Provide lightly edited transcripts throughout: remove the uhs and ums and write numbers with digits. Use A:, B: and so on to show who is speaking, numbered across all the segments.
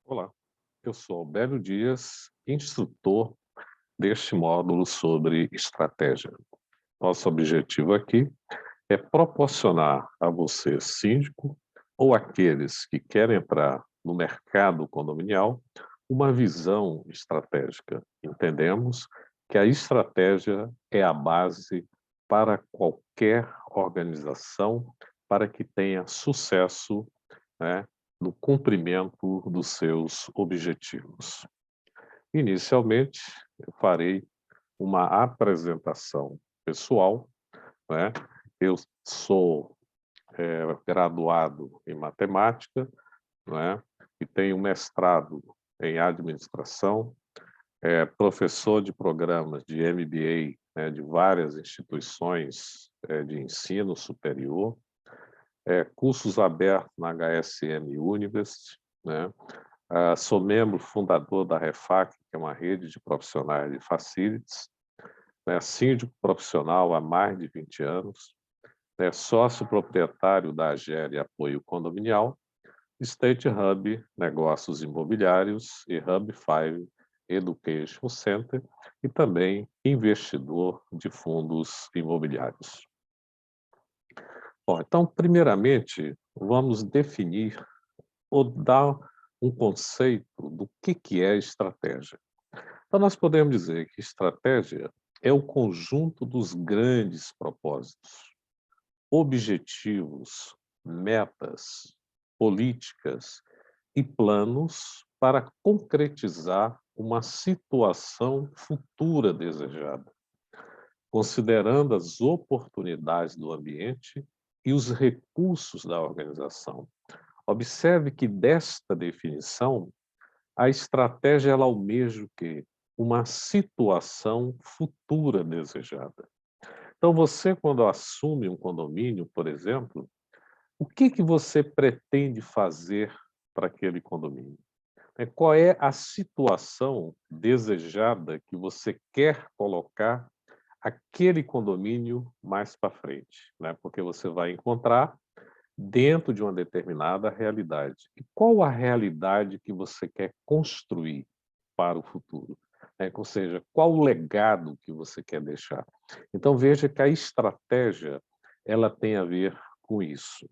A: Olá, eu sou Albélio Dias, instrutor deste módulo sobre estratégia. Nosso objetivo aqui é proporcionar a você, síndico, ou aqueles que querem entrar no mercado condominial, uma visão estratégica. Entendemos que a estratégia é a base para qualquer organização para que tenha sucesso, né, no cumprimento dos seus objetivos. Inicialmente, eu farei uma apresentação pessoal, né? Eu sou graduado em matemática, né? E tenho mestrado em administração, professor de programas de MBA, né, de várias instituições de ensino superior, cursos abertos na HSM University, né? Sou membro fundador da REFAC, que é uma rede de profissionais de facilities, né? Síndico profissional há mais de 20 anos, né? Sócio proprietário da AGER Apoio Condominial, State Hub Negócios Imobiliários e Hub 5 Education Center e também investidor de fundos imobiliários. Bom, então, primeiramente, vamos definir ou dar um conceito do que é estratégia. Então, nós podemos dizer que estratégia é o conjunto dos grandes propósitos, objetivos, metas, políticas e planos para concretizar uma situação futura desejada, considerando as oportunidades do ambiente e os recursos da organização. Observe que desta definição, a estratégia ela almeja o quê? Uma situação futura desejada. Então, você, quando assume um condomínio, por exemplo, o que você pretende fazer para aquele condomínio? Qual é a situação desejada que você quer colocar aquele condomínio mais para frente, né? Porque você vai encontrar dentro de uma determinada realidade. E qual a realidade que você quer construir para o futuro? Ou seja, qual o legado que você quer deixar? Então veja que a estratégia ela tem a ver com isso.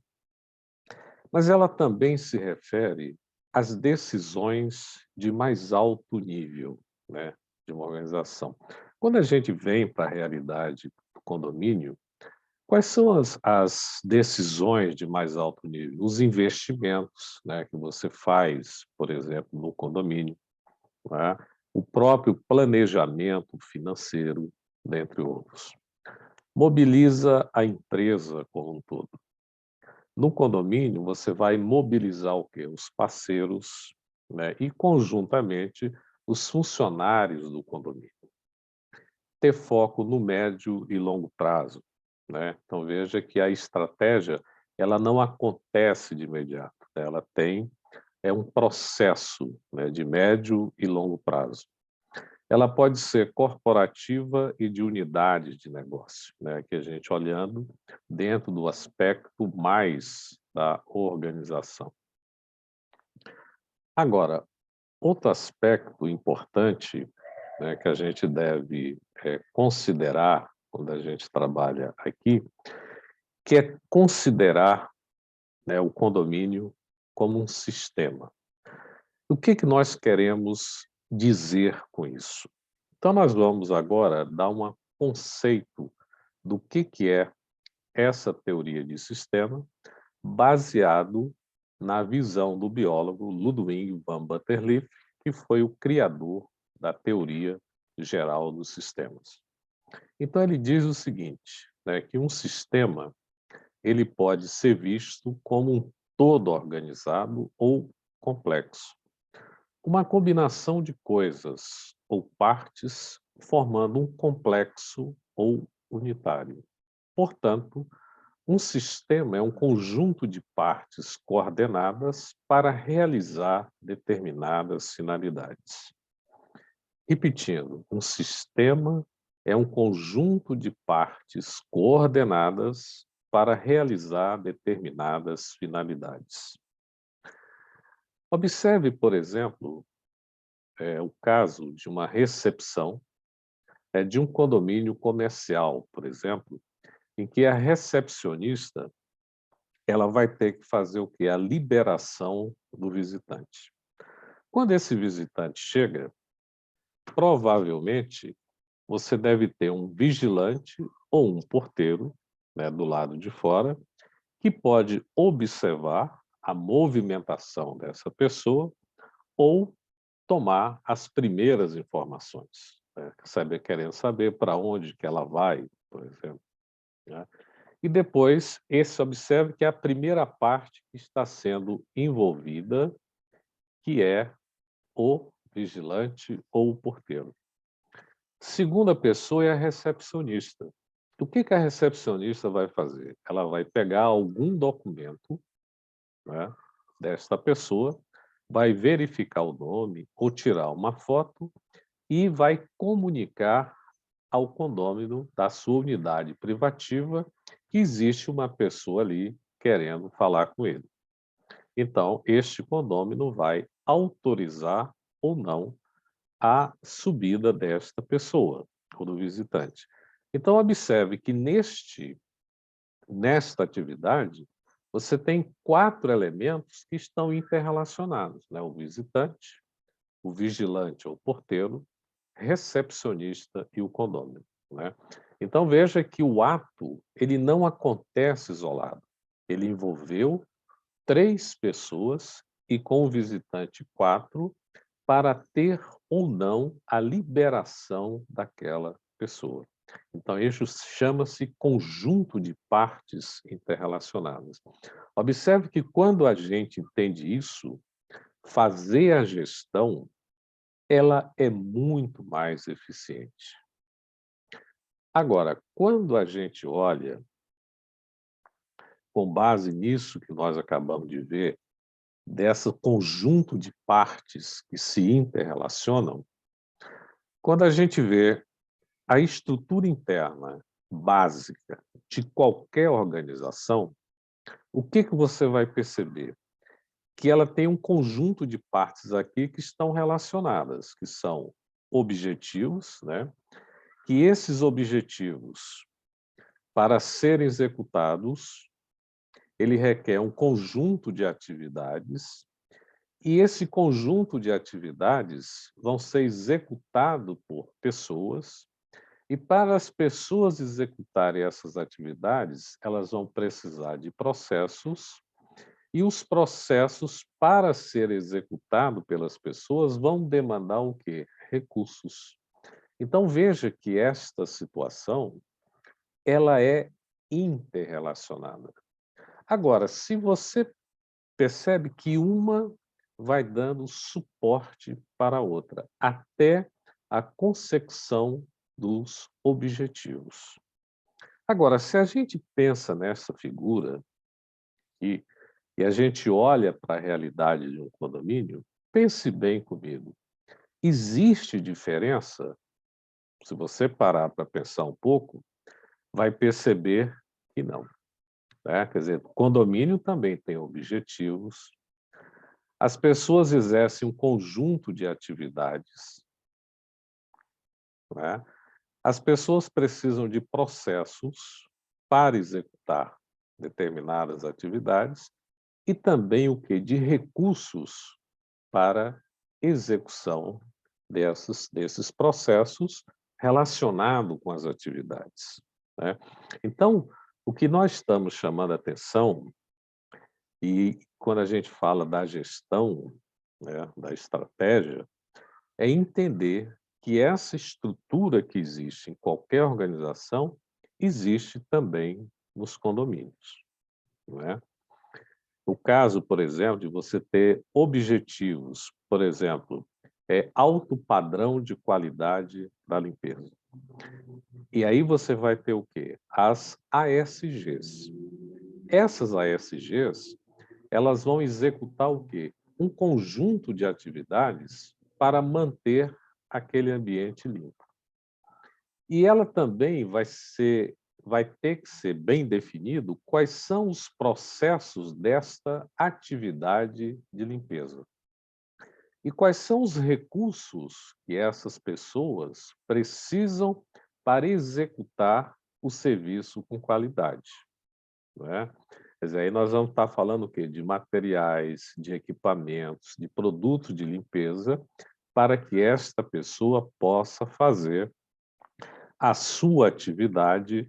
A: Mas ela também se refere às decisões de mais alto nível, né, de uma organização. Quando a gente vem para a realidade do condomínio, quais são as decisões de mais alto nível? Os investimentos, né, que você faz, por exemplo, no condomínio, né? O próprio planejamento financeiro, dentre outros. Mobiliza a empresa como um todo. No condomínio, você vai mobilizar o quê? Os parceiros, né, e, conjuntamente, os funcionários do condomínio. Ter foco no médio e longo prazo, né? Então veja que a estratégia ela não acontece de imediato, né? Ela tem um processo, né, de médio e longo prazo. Ela pode ser corporativa e de unidades de negócio, né, que a gente olhando dentro do aspecto mais da organização. Agora, outro aspecto importante, né, que a gente deve considerar quando a gente trabalha aqui, que é considerar, né, o condomínio como um sistema. O que nós queremos dizer com isso? Então, nós vamos agora dar um conceito do que é essa teoria de sistema, baseado na visão do biólogo Ludwig van Beiterlif, que foi o criador da teoria geral dos sistemas. Então ele diz o seguinte, né, que um sistema ele pode ser visto como um todo organizado ou complexo, uma combinação de coisas ou partes formando um complexo ou unitário. Portanto, um sistema é um conjunto de partes coordenadas para realizar determinadas finalidades. Repetindo, um sistema é um conjunto de partes coordenadas para realizar determinadas finalidades. Observe, por exemplo, o caso de uma recepção de um condomínio comercial, por exemplo, em que a recepcionista ela vai ter que fazer o quê? A liberação do visitante. Quando esse visitante chega, provavelmente você deve ter um vigilante ou um porteiro, né, do lado de fora, que pode observar a movimentação dessa pessoa ou tomar as primeiras informações, né, querendo saber para onde que ela vai, por exemplo, né? E depois, esse observe que é a primeira parte que está sendo envolvida, que é o vigilante ou o porteiro. Segunda pessoa é a recepcionista. O que a recepcionista vai fazer? Ela vai pegar algum documento, né, desta pessoa, vai verificar o nome ou tirar uma foto e vai comunicar ao condômino da sua unidade privativa que existe uma pessoa ali querendo falar com ele. Então, este condômino vai autorizar ou não a subida desta pessoa, ou do visitante. Então, observe que nesta atividade, você tem 4 elementos que estão interrelacionados, né? O visitante, o vigilante ou porteiro, recepcionista e o condômino, né? Então, veja que o ato, ele não acontece isolado. Ele envolveu 3 pessoas e com o visitante 4, para ter ou não a liberação daquela pessoa. Então, isso chama-se conjunto de partes interrelacionadas. Observe que quando a gente entende isso, fazer a gestão, ela é muito mais eficiente. Agora, quando a gente olha, com base nisso que nós acabamos de ver, desse conjunto de partes que se interrelacionam, quando a gente vê a estrutura interna básica de qualquer organização, o que você vai perceber? Que ela tem um conjunto de partes aqui que estão relacionadas, que são objetivos, né? Que esses objetivos, para serem executados, ele requer um conjunto de atividades, e esse conjunto de atividades vão ser executado por pessoas. E para as pessoas executarem essas atividades, elas vão precisar de processos, e os processos, para ser executado pelas pessoas, vão demandar o quê? Recursos. Então veja que esta situação, ela é interrelacionada. Agora, se você percebe que uma vai dando suporte para a outra, até a consecução dos objetivos. Agora, se a gente pensa nessa figura e, e a gente olha para a realidade de um condomínio, pense bem comigo. Existe diferença? Se você parar para pensar um pouco, vai perceber que não, né? Quer dizer, o condomínio também tem objetivos, as pessoas exercem um conjunto de atividades, né? As pessoas precisam de processos para executar determinadas atividades e também o que? De recursos para execução desses processos relacionado com as atividades, né? Então, o que nós estamos chamando a atenção, e quando a gente fala da gestão, né, da estratégia, é entender que essa estrutura que existe em qualquer organização, existe também nos condomínios, não é? O caso, por exemplo, de você ter objetivos, por exemplo, alto padrão de qualidade da limpeza. E aí você vai ter o quê? As ASGs. Essas ASGs, elas vão executar o quê? Um conjunto de atividades para manter aquele ambiente limpo. E ela também vai ter que ser bem definido quais são os processos desta atividade de limpeza. E quais são os recursos que essas pessoas precisam para executar o serviço com qualidade, não é? Quer dizer, aí nós vamos estar falando o quê? De materiais, de equipamentos, de produtos de limpeza, para que esta pessoa possa fazer a sua atividade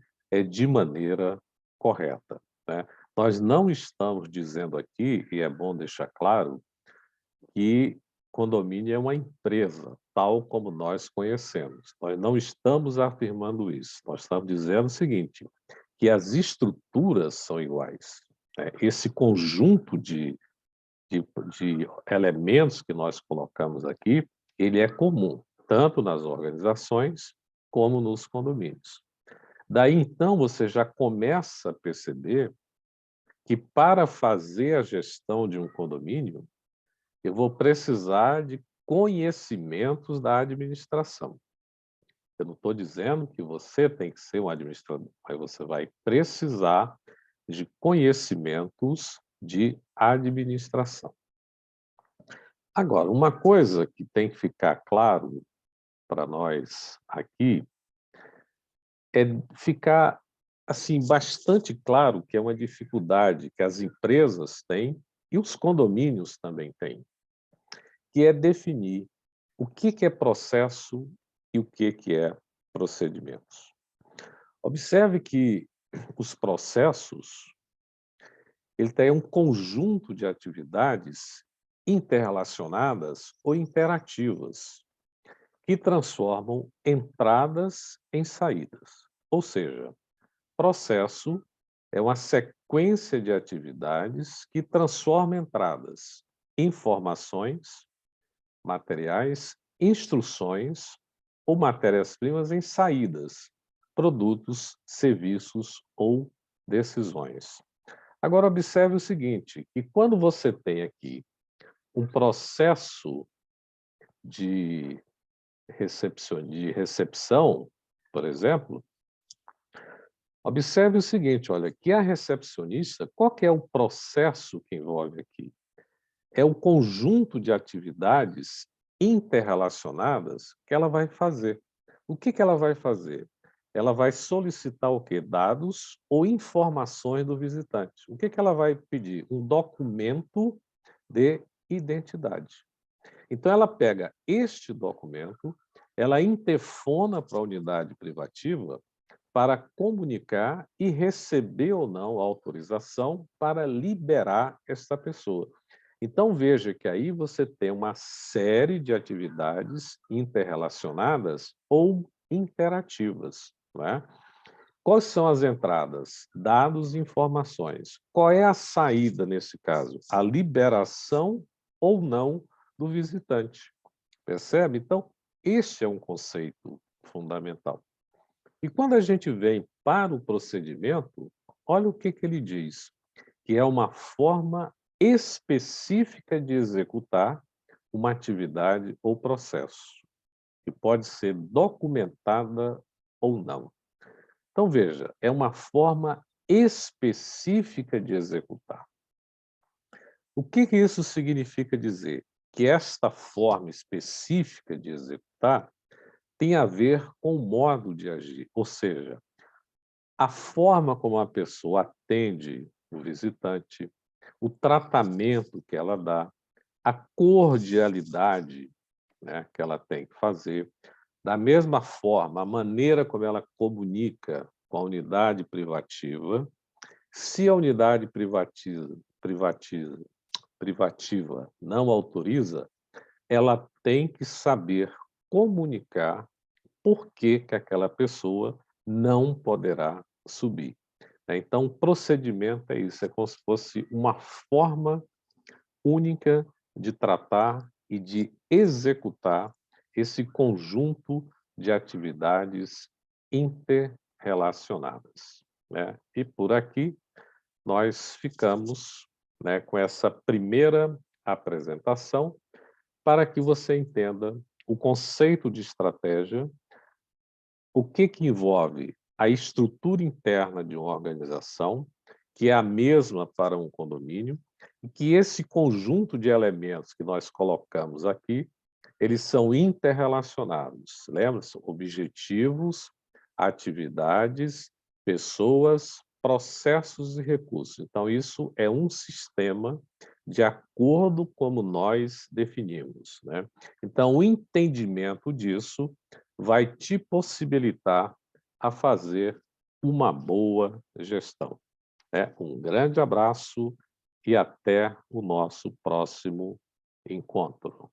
A: de maneira correta, né? Nós não estamos dizendo aqui, e é bom deixar claro, que condomínio é uma empresa, tal como nós conhecemos. Nós não estamos afirmando isso. Nós estamos dizendo o seguinte, que as estruturas são iguais, né? Esse conjunto de elementos que nós colocamos aqui, ele é comum, tanto nas organizações como nos condomínios. Daí, então, você já começa a perceber que para fazer a gestão de um condomínio, eu vou precisar de conhecimentos da administração. Eu não estou dizendo que você tem que ser um administrador, mas você vai precisar de conhecimentos de administração. Agora, uma coisa que tem que ficar claro para nós aqui é ficar assim bastante claro que é uma dificuldade que as empresas têm e os condomínios também têm, que é definir o que é processo e o que é procedimentos. Observe que os processos, ele tem um conjunto de atividades interrelacionadas ou interativas que transformam entradas em saídas. Ou seja, processo é uma sequência de atividades que transforma entradas, informações, materiais, instruções ou matérias-primas em saídas, produtos, serviços ou decisões. Agora, observe o seguinte, que quando você tem aqui um processo de recepção, por exemplo, observe o seguinte, olha, que a recepcionista, qual que é o processo que envolve aqui? É o conjunto de atividades interrelacionadas que ela vai fazer. O que ela vai fazer? Ela vai solicitar o quê? Dados ou informações do visitante. O que ela vai pedir? Um documento de identidade. Então, ela pega este documento, ela interfona para a unidade privativa para comunicar e receber ou não a autorização para liberar essa pessoa. Então, veja que aí você tem uma série de atividades interrelacionadas ou interativas, não é? Quais são as entradas? Dados e informações. Qual é a saída nesse caso? A liberação ou não do visitante. Percebe? Então, este é um conceito fundamental. E quando a gente vem para o procedimento, olha o que ele diz, que é uma forma específica de executar uma atividade ou processo, que pode ser documentada ou não. Então, veja, é uma forma específica de executar. O que isso significa dizer? Que esta forma específica de executar tem a ver com o modo de agir, ou seja, a forma como a pessoa atende o visitante, o tratamento que ela dá, a cordialidade, né, que ela tem que fazer. Da mesma forma, a maneira como ela comunica com a unidade privativa, se a unidade privativa não autoriza, ela tem que saber comunicar por que aquela pessoa não poderá subir. Então, o procedimento é isso, é como se fosse uma forma única de tratar e de executar esse conjunto de atividades interrelacionadas, né? E por aqui nós ficamos, né, com essa primeira apresentação para que você entenda o conceito de estratégia, o que envolve a estrutura interna de uma organização, que é a mesma para um condomínio, que esse conjunto de elementos que nós colocamos aqui, eles são interrelacionados. Lembra-se? Objetivos, atividades, pessoas, processos e recursos. Então, isso é um sistema de acordo como nós definimos, né? Então, o entendimento disso vai te possibilitar a fazer uma boa gestão, né? Um grande abraço e até o nosso próximo encontro.